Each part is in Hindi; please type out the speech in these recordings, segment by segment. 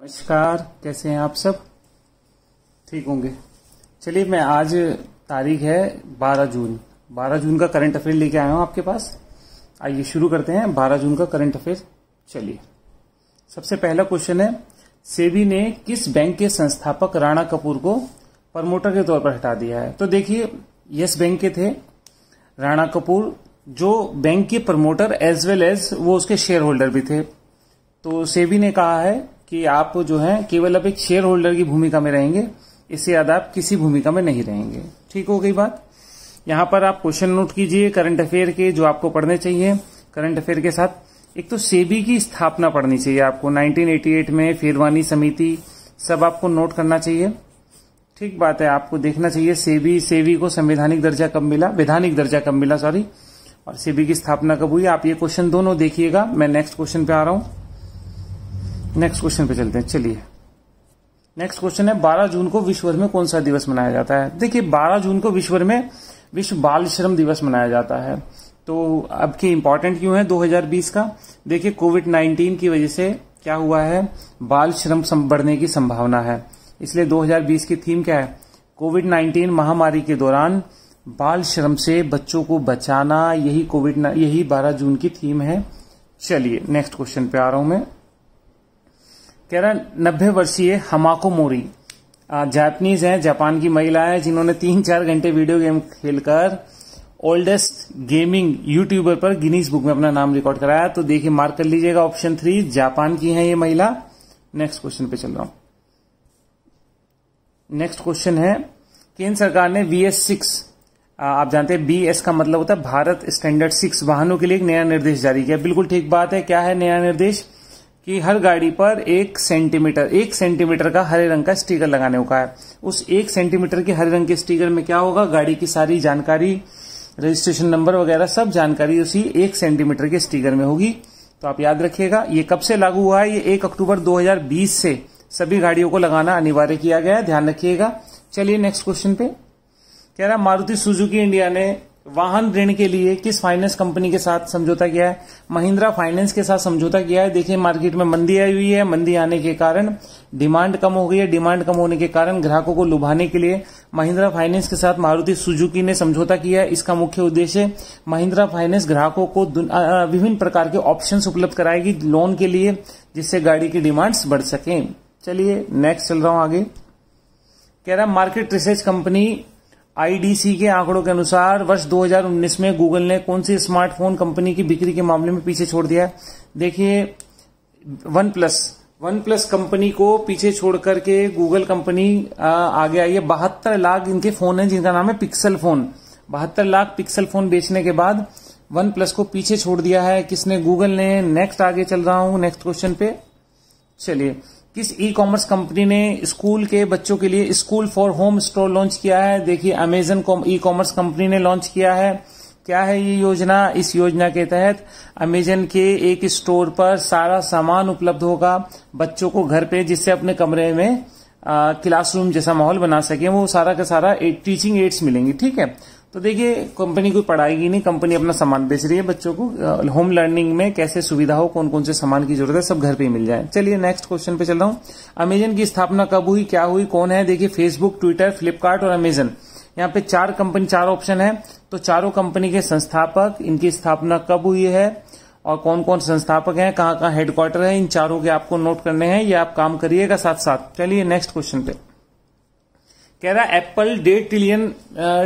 नमस्कार, कैसे हैं आप सब? ठीक होंगे। चलिए, मैं आज तारीख है 12 जून का करंट अफेयर लेके आया हूं आपके पास। आइए शुरू करते हैं 12 जून का करंट अफेयर। चलिए, सबसे पहला क्वेश्चन है, सेबी ने किस बैंक के संस्थापक राणा कपूर को प्रमोटर के तौर पर हटा दिया है? तो देखिए, यस बैंक के थे राणा कपूर, जो बैंक के प्रमोटर एज वेल एज वो उसके शेयर होल्डर भी थे। तो सेबी ने कहा है कि आप जो है केवल अब एक शेयर होल्डर की भूमिका में रहेंगे, इससे ज्यादा आप किसी भूमिका में नहीं रहेंगे। ठीक हो गई बात। यहां पर आप क्वेश्चन नोट कीजिए करंट अफेयर के जो आपको पढ़ने चाहिए। करंट अफेयर के साथ एक तो सेबी की स्थापना पढ़नी चाहिए आपको, 1988 में फिरवानी समिति, सब आपको नोट करना चाहिए। ठीक बात है, आपको देखना चाहिए सेबी को संवैधानिक दर्जा कब मिला, वैधानिक दर्जा कब मिला, सॉरी, और सेबी की स्थापना कब हुई। आप ये क्वेश्चन दोनों देखिएगा। मैं नेक्स्ट क्वेश्चन पे आ रहा हूं। नेक्स्ट क्वेश्चन पे चलते हैं। चलिए, नेक्स्ट क्वेश्चन है, 12 जून को विश्व भर में कौन सा दिवस मनाया जाता है? देखिए, 12 जून को विश्व भर में विश्व बाल श्रम दिवस मनाया जाता है। तो अब की इंपॉर्टेंट क्यों है 2020 का? देखिए, कोविड-19 की वजह से क्या हुआ है, बाल श्रम बढ़ने की संभावना है, इसलिए 2020 की थीम क्या है? कोविड-19 महामारी के दौरान बाल श्रम से बच्चों को बचाना, यही 12 जून की थीम है। चलिए, नेक्स्ट क्वेश्चन पे आ रहा हूं मैं। कह रहा 90 वर्षीय हमाको मोरी जापानीज है, जापान की महिला है, जिन्होंने 3-4 घंटे वीडियो गेम खेलकर ओल्डेस्ट गेमिंग यूट्यूबर पर गिनीज बुक में अपना नाम रिकॉर्ड कराया। तो देखिए, मार्क कर लीजिएगा, ऑप्शन 3 जापान की है ये महिला। नेक्स्ट क्वेश्चन पे चल रहा हूं। नेक्स्ट क्वेश्चन है, केंद्र सरकार ने BS6, आप जानते हैं BS का मतलब होता है भारत स्टैंडर्ड 6 वाहनों के लिए एक नया निर्देश जारी किया। बिल्कुल ठीक बात है। क्या है नया निर्देश? कि हर गाड़ी पर 1 सेंटीमीटर का हरे रंग का स्टिकर लगाने का है। उस 1 सेंटीमीटर के हरे रंग के स्टिकर में क्या होगा, गाड़ी की सारी जानकारी, रजिस्ट्रेशन नंबर वगैरह सब जानकारी उसी 1 सेंटीमीटर के स्टिकर में होगी। तो आप याद रखिएगा, ये कब से लागू हुआ है? ये 1 अक्टूबर 2020 से सभी गाड़ियों को लगाना अनिवार्य किया गया है, ध्यान रखिएगा। चलिए, नेक्स्ट क्वेश्चन पे। कह रहा मारुति सुजुकी इंडिया ने वाहन ऋण के लिए किस फाइनेंस कंपनी के साथ समझौता किया है? महिंद्रा फाइनेंस के साथ समझौता किया है। देखिए, मार्केट में मंदी आई हुई है, मंदी आने के कारण डिमांड कम हो गई है, डिमांड कम होने के कारण ग्राहकों को लुभाने के लिए महिंद्रा फाइनेंस के साथ मारुति सुजुकी ने समझौता किया है। इसका मुख्य उद्देश्य, महिंद्रा फाइनेंस ग्राहकों को विभिन्न प्रकार के ऑप्शंस उपलब्ध कराएगी लोन के लिए, जिससे गाड़ी की डिमांड्स बढ़ सके। चलिए, नेक्स्ट चल रहा हूं आगे। कह रहा मार्केट रिसर्च कंपनी IDC के आंकड़ों के अनुसार वर्ष 2019 में गूगल ने कौन सी स्मार्टफोन कंपनी की बिक्री के मामले में पीछे छोड़ दिया? देखिए, वन प्लस कंपनी को पीछे छोड़ करके गूगल कंपनी आगे आई है। 72 लाख इनके फोन हैं जिनका नाम है pixel phone. 72 lakh pixel phone बेचने के बाद वन प्लस को पीछे छोड़ दिया है। किसने? गूगल ने। नेक्स्ट आगे चल रहा हूं, नेक्स्ट क्वेश्चन पे। चलिए, किस ई-कॉमर्स कंपनी ने स्कूल के बच्चों के लिए school for home store launch किया है? देखिए, अमेजन ई-कॉमर्स कंपनी ने लॉन्च किया है। क्या है ये योजना? इस योजना के तहत अमेजन के एक स्टोर पर सारा सामान उपलब्ध होगा बच्चों को घर पे, जिससे अपने कमरे में क्लासरूम जैसा माहौल बना सके। वो सारा का सारा टीचिंग एड्स मिलेंगी। ठीक है, तो देखिए, कंपनी कोई पढ़ाएगी नहीं, कंपनी अपना सामान बेच रही है बच्चों को। होम लर्निंग में कैसे सुविधा हो, कौन कौन से सामान की जरूरत है, सब घर पे ही मिल जाए। चलिए, नेक्स्ट क्वेश्चन पे चल रहा हूं। अमेजन की स्थापना कब हुई, क्या हुई, कौन है? देखिए, फेसबुक, ट्विटर, फ्लिपकार्ट और अमेजन, यहाँ पे 4 ऑप्शन है। तो चारों कंपनी के संस्थापक, इनकी स्थापना कब हुई है और कौन कौन संस्थापक हैं, कहाँ कहाँ हेडक्वार्टर है, इन चारों के आपको नोट करने हैं। ये आप काम करिएगा साथ साथ। चलिए, नेक्स्ट क्वेश्चन पे। कह रहा एप्पल $1.5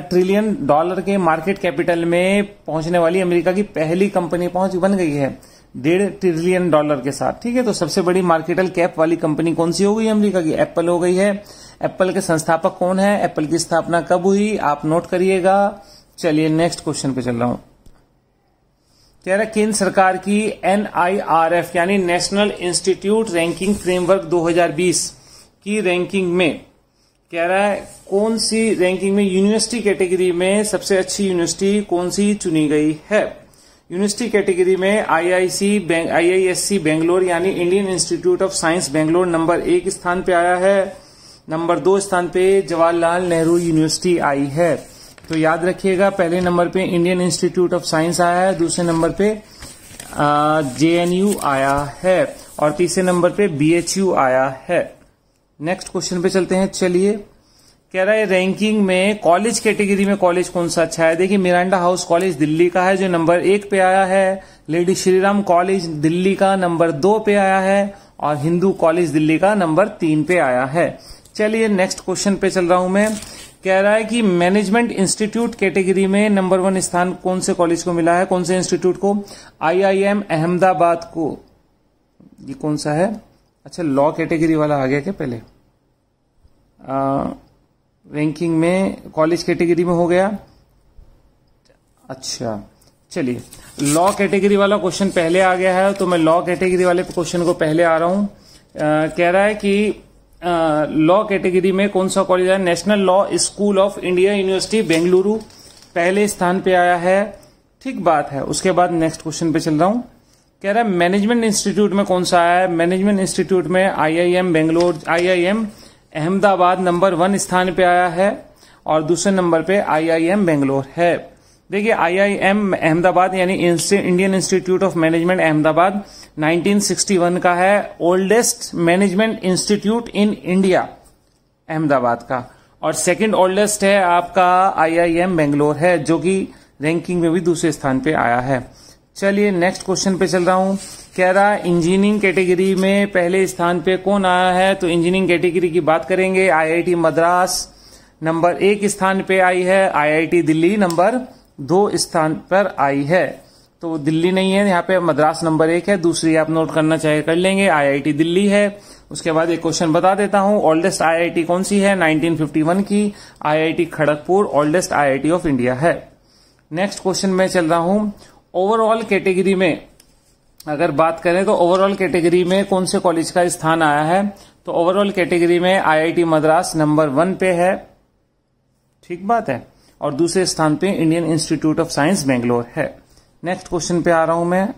ट्रिलियन के मार्केट कैपिटल में पहुंचने वाली अमेरिका की पहली कंपनी बन गई है $1.5 ट्रिलियन के साथ। ठीक है, तो सबसे बड़ी मार्केटल कैप वाली कंपनी कौन सी हो गई अमेरिका की? एप्पल हो गई है। एप्पल के संस्थापक कौन है? एप्पल की स्थापना कब हुई? आप नोट करिएगा। चलिए, नेक्स्ट क्वेश्चन पे चल रहा हूं। कह रहा केंद्र सरकार की NIRF यानी नेशनल इंस्टीट्यूट रैंकिंग फ्रेमवर्क 2020 की रैंकिंग में, कह रहा है कौन सी रैंकिंग में यूनिवर्सिटी कैटेगरी में सबसे अच्छी यूनिवर्सिटी कौन सी चुनी गई है? यूनिवर्सिटी कैटेगरी में IISc बेंगलोर यानी Indian Institute of Science Bangalore number 1 स्थान पे आया है। नंबर 2 स्थान पे जवाहरलाल नेहरू यूनिवर्सिटी आई है। तो याद रखिएगा, पहले नंबर पे इंडियन इंस्टीट्यूट ऑफ साइंस आया है, दूसरे नंबर पे JNU आया है और तीसरे नंबर पे BHU आया है। नेक्स्ट क्वेश्चन पे चलते हैं। चलिए, कह रहा है रैंकिंग में कॉलेज कैटेगरी में कॉलेज कौन सा अच्छा है। देखिए, मिरांडा हाउस कॉलेज दिल्ली का है जो नंबर 1 पे आया है, लेडी श्रीराम कॉलेज दिल्ली का नंबर 2 पे आया है और हिंदू कॉलेज दिल्ली का नंबर 3 पे आया है। चलिए नेक्स्ट क्वेश्चन पे चल रहा हूं मैं। कह रहा है कि मैनेजमेंट इंस्टीट्यूट कैटेगरी में नंबर 1 स्थान कौन से कॉलेज को मिला है, कौन से इंस्टीट्यूट को। IIM अहमदाबाद को। ये कौन सा है? अच्छा, लॉ कैटेगरी वाला आ गया क्या पहले? रैंकिंग में कॉलेज कैटेगरी में हो गया। अच्छा, चलिए, लॉ कैटेगरी वाला क्वेश्चन पहले आ गया है तो मैं लॉ कैटेगरी वाले क्वेश्चन को पहले आ रहा हूं। कह रहा है कि लॉ कैटेगरी में कौन सा कॉलेज है। National law school of India university Bengaluru पहले स्थान पे आया है। ठीक बात है। उसके बाद नेक्स्ट क्वेश्चन पे चल रहा हूं। कह रहा है मैनेजमेंट इंस्टीट्यूट में कौन सा है। मैनेजमेंट इंस्टीट्यूट में IIM Bangalore, IIM Ahmedabad number 1 स्थान पे आया है और दूसरे नंबर पे IIM बेंगलोर है। देखिए, IIM अहमदाबाद यानी Indian Institute of management Ahmedabad 1961 का है, oldest management institute in India Ahmedabad का, और सेकंड ओल्डेस्ट है आपका IIM बेंगलोर है जो कि रैंकिंग में भी दूसरे स्थान पे आया है। चलिए नेक्स्ट क्वेश्चन पे चल रहा हूं। कह रहा है इंजीनियरिंग कैटेगरी में पहले स्थान पे कौन आया है। तो इंजीनियरिंग कैटेगरी की बात करेंगे, IIT मद्रास नंबर 1 स्थान पे आई है, IIT दिल्ली नंबर 2 स्थान पर आई है। तो दिल्ली नहीं है यहाँ पे, मद्रास नंबर 1 है। दूसरी आप नोट करना चाहे कर लेंगे, IIT दिल्ली है। उसके बाद एक क्वेश्चन बता देता हूं, ओल्डेस्ट IIT कौन सी है। 1951 की IIT Kharagpur oldest IIT of India है। नेक्स्ट क्वेश्चन में चल रहा हूं। ओवरऑल कैटेगरी में अगर बात करें तो ओवरऑल कैटेगरी में कौन से कॉलेज का स्थान आया है। तो ओवरऑल कैटेगरी में IIT मद्रास नंबर 1 पे है। ठीक बात है। और दूसरे स्थान पे Indian Institute of Science Bangalore है। नेक्स्ट क्वेश्चन पे आ रहा हूं मैं।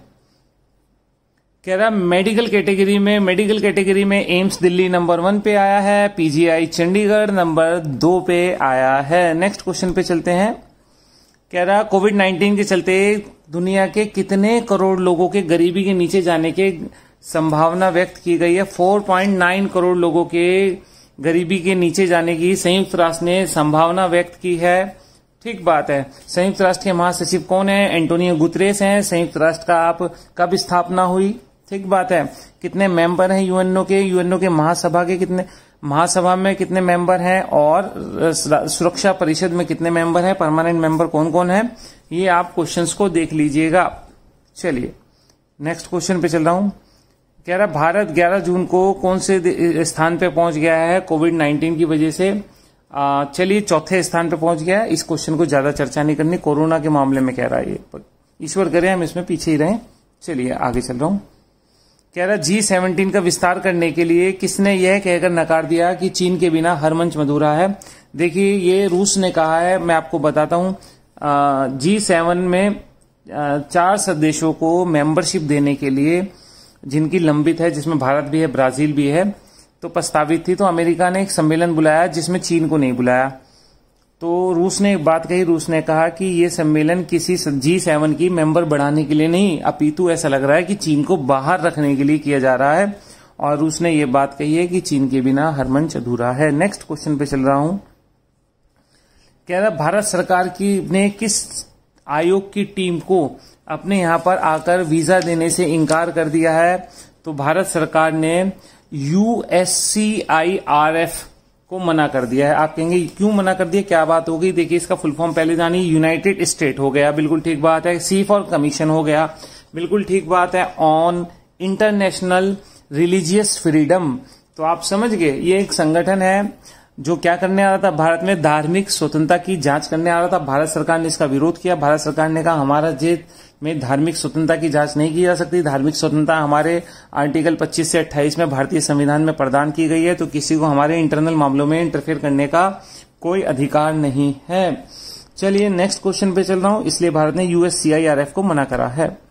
कह रहा मेडिकल कैटेगरी में एम्स दिल्ली नंबर 1 पे आया है, PGI चंडीगढ़ नंबर 2 पे आया है। नेक्स्ट क्वेश्चन पे चलते हैं। कह रहा कोविड-19 के चलते दुनिया के कितने करोड़ लोगों के गरीबी के नीचे जाने के संभावना व्यक्त की गई है। 4.9 करोड़ लोगों के गरीबी के नीचे जाने की संयुक्त राष्ट्र ने संभावना व्यक्त की है। ठीक बात है। संयुक्त राष्ट्र के महासचिव कौन है। एंटोनियो गुतरेस हैं। संयुक्त राष्ट्र का आप कब स्थापना हुई। ठीक बात है। कितने मेंबर हैं यूएनओ के महासभा में कितने मेंबर हैं और सुरक्षा परिषद में कितने मेंबर हैं, परमानेंट मेंबर कौन कौन है, ये आप क्वेश्चंस को देख लीजिएगा। चलिए नेक्स्ट क्वेश्चन पे चल रहा हूं। कह रहा भारत 11 जून को कौन से स्थान पे पहुंच गया है कोविड-19 की वजह से। चलिए चौथे स्थान पे पहुंच गया है। इस क्वेश्चन को ज्यादा चर्चा नहीं करनी, कोरोना के मामले में कह रहा है ये, ईश्वर करे हम इसमें पीछे ही रहें। चलिए आगे चल रहा हूं। कह रहा G17 का विस्तार करने के लिए किसने यह कहकर नकार दिया कि चीन के बिना हर मंच अधूरा है। देखिए ये रूस ने कहा है, मैं आपको बताता हूं। G7 में 4 देशों को मेंबरशिप देने के लिए जिनकी लंबित है, जिसमें भारत भी है, ब्राजील भी है, तो प्रस्तावित थी। तो अमेरिका ने एक सम्मेलन बुलाया जिसमें चीन को नहीं बुलाया। तो रूस ने एक बात कही, रूस ने कहा कि ये सम्मेलन किसी G7 की मेंबर बढ़ाने के लिए नहीं, अपितु ऐसा लग रहा है कि चीन को बाहर रखने के लिए किया जा रहा है। और रूस ने ये बात कही है कि चीन के बिना हर मंच अधूरा है। नेक्स्ट क्वेश्चन पे चल रहा हूं। कह रहा भारत सरकार ने किस आयोग की टीम को अपने यहां पर आकर वीजा देने से इनकार कर दिया है। तो भारत सरकार ने USCIRF को मना कर दिया है। आप कहेंगे क्यों मना कर दिया, क्या बात हो गई। देखिए इसका फुल फॉर्म पहले जानिए। यूनाइटेड स्टेट हो गया, बिल्कुल ठीक बात है। C फॉर कमीशन हो गया, बिल्कुल ठीक बात है। ऑन इंटरनेशनल रिलीजियस फ्रीडम, तो आप समझ गए ये एक संगठन है जो क्या करने आ रहा था, भारत में धार्मिक स्वतंत्रता की जांच करने आ रहा था। भारत सरकार ने इसका विरोध किया। भारत सरकार ने कहा हमारा देश में धार्मिक स्वतंत्रता की जांच नहीं की जा सकती। धार्मिक स्वतंत्रता हमारे आर्टिकल 25 से 28 में भारतीय संविधान में प्रदान की गई है, तो किसी को हमारे इंटरनल मामलों में इंटरफेयर करने का कोई अधिकार नहीं है। चलिए नेक्स्ट क्वेश्चन पे चल रहा हूं। इसलिए भारत ने USCIRF को मना करा है।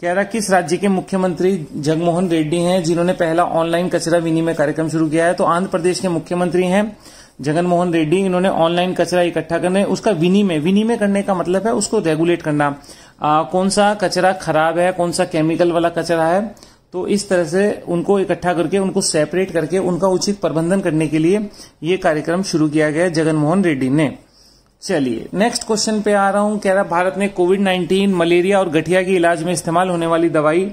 कह रहा किस राज्य के मुख्यमंत्री जगनमोहन रेड्डी हैं जिन्होंने पहला ऑनलाइन कचरा विनिमय कार्यक्रम शुरू किया है। तो आंध्र प्रदेश के मुख्यमंत्री हैं जगनमोहन रेड्डी। इन्होंने ऑनलाइन कचरा इकट्ठा करने, उसका विनिमय करने का मतलब है उसको रेगुलेट करना। कौन सा कचरा खराब है, कौन सा केमिकल वाला कचरा है। तो इस तरह से उनको इकट्ठा करके, उनको सेपरेट करके उनका उचित प्रबंधन करने के लिए ये कार्यक्रम शुरू किया गया जगन मोहन रेड्डी ने। चलिए नेक्स्ट क्वेश्चन पे आ रहा हूं। कह रहा भारत ने कोविड-19, मलेरिया और गठिया के इलाज में इस्तेमाल होने वाली दवाई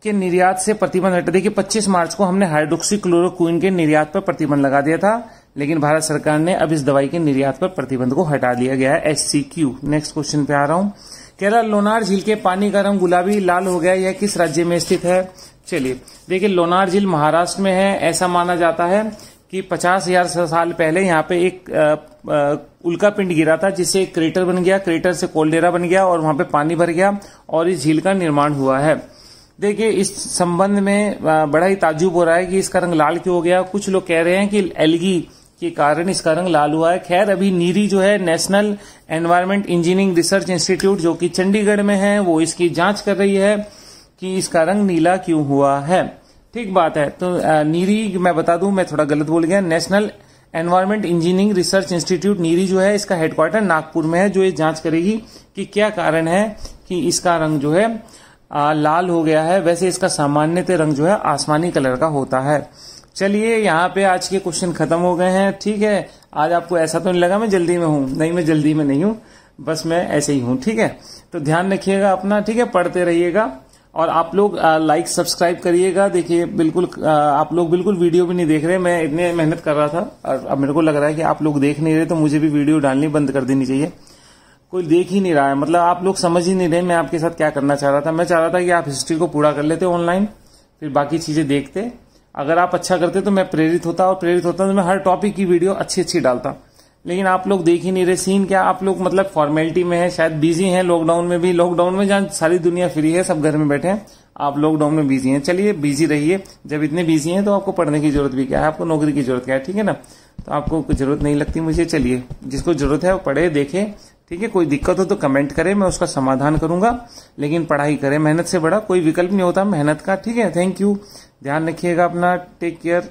के निर्यात से प्रतिबंध हटा। देखिए 25 मार्च को हमने हाइड्रोक्सीक्लोरोक्विन के निर्यात पर प्रतिबंध लगा दिया था, लेकिन भारत सरकार ने अब इस दवाई के निर्यात पर प्रतिबंध को हटा दिया गया है, SCQ। नेक्स्ट क्वेश्चन पे आ रहा हूं। कह रहा लोनार झील के पानी का रंग गुलाबी लाल हो गया, यह किस राज्य में स्थित है। चलिए देखिए लोनार झील महाराष्ट्र में है। ऐसा माना जाता है कि 50,000 साल पहले यहाँ पे एक उल्का पिंड गिरा था, जिससे एक क्रेटर बन गया, क्रेटर से कोल्डेरा बन गया और वहां पे पानी भर गया और इस झील का निर्माण हुआ है। देखिए इस संबंध में बड़ा ही ताज्जुब हो रहा है कि इसका रंग लाल क्यों हो गया। कुछ लोग कह रहे हैं कि एल्गी के कारण इसका रंग लाल हुआ है। खैर अभी नीरी जो है national Environment Engineering Research institute जो कि चंडीगढ़ में है, वो इसकी जांच कर रही है कि इसका रंग नीला क्यों हुआ है। ठीक बात है। तो नीरी मैं बता दूं, मैं थोड़ा गलत बोल गया, National Environment Engineering Research Institute NEERI जो है इसका हेडक्वार्टर नागपुर में है, जो ये जांच करेगी कि क्या कारण है कि इसका रंग जो है लाल हो गया है। वैसे इसका सामान्यतः रंग जो है आसमानी कलर का होता है। चलिए यहाँ पे आज के क्वेश्चन खत्म हो गए हैं। ठीक है, आज आपको ऐसा तो नहीं लगा मैं जल्दी में हूं, नहीं मैं जल्दी में नहीं हूं, बस मैं ऐसे ही हूं। ठीक है, तो ध्यान रखिएगा अपना, ठीक है, पढ़ते रहिएगा और आप लोग लाइक सब्सक्राइब करिएगा। देखिए बिल्कुल आप लोग बिल्कुल वीडियो भी नहीं देख रहे, मैं इतने मेहनत कर रहा था और अब मेरे को लग रहा है कि आप लोग देख नहीं रहे, तो मुझे भी वीडियो डालनी बंद कर देनी चाहिए। कोई देख ही नहीं रहा है, मतलब आप लोग समझ ही नहीं रहे मैं आपके साथ क्या करना चाह रहा था। मैं चाह रहा था कि आप हिस्ट्री को पूरा कर लेते ऑनलाइन, फिर बाकी चीजें देखते। अगर आप अच्छा करते तो मैं प्रेरित होता, और प्रेरित होता तो मैं हर टॉपिक की वीडियो अच्छी अच्छी डालता। लेकिन आप लोग देख ही नहीं रहे। सीन क्या, आप लोग मतलब फॉर्मेलिटी में है, शायद बिजी हैं, लॉकडाउन में भी। लॉकडाउन में जहां सारी दुनिया फ्री है, सब घर में बैठे हैं, आप लॉकडाउन में बिजी हैं। चलिए बिजी रहिए, जब इतने बिजी हैं तो आपको पढ़ने की जरूरत भी क्या है, आपको नौकरी की जरूरत क्या है, ठीक है ना। तो आपको कुछ जरूरत नहीं लगती मुझे। चलिए जिसको जरूरत है वो पढ़े देखे, ठीक है। कोई दिक्कत हो तो कमेंट करे, मैं उसका समाधान करूंगा, लेकिन पढ़ाई करें। मेहनत से बड़ा कोई विकल्प नहीं होता मेहनत का, ठीक है। थैंक यू, ध्यान रखिएगा अपना, टेक केयर।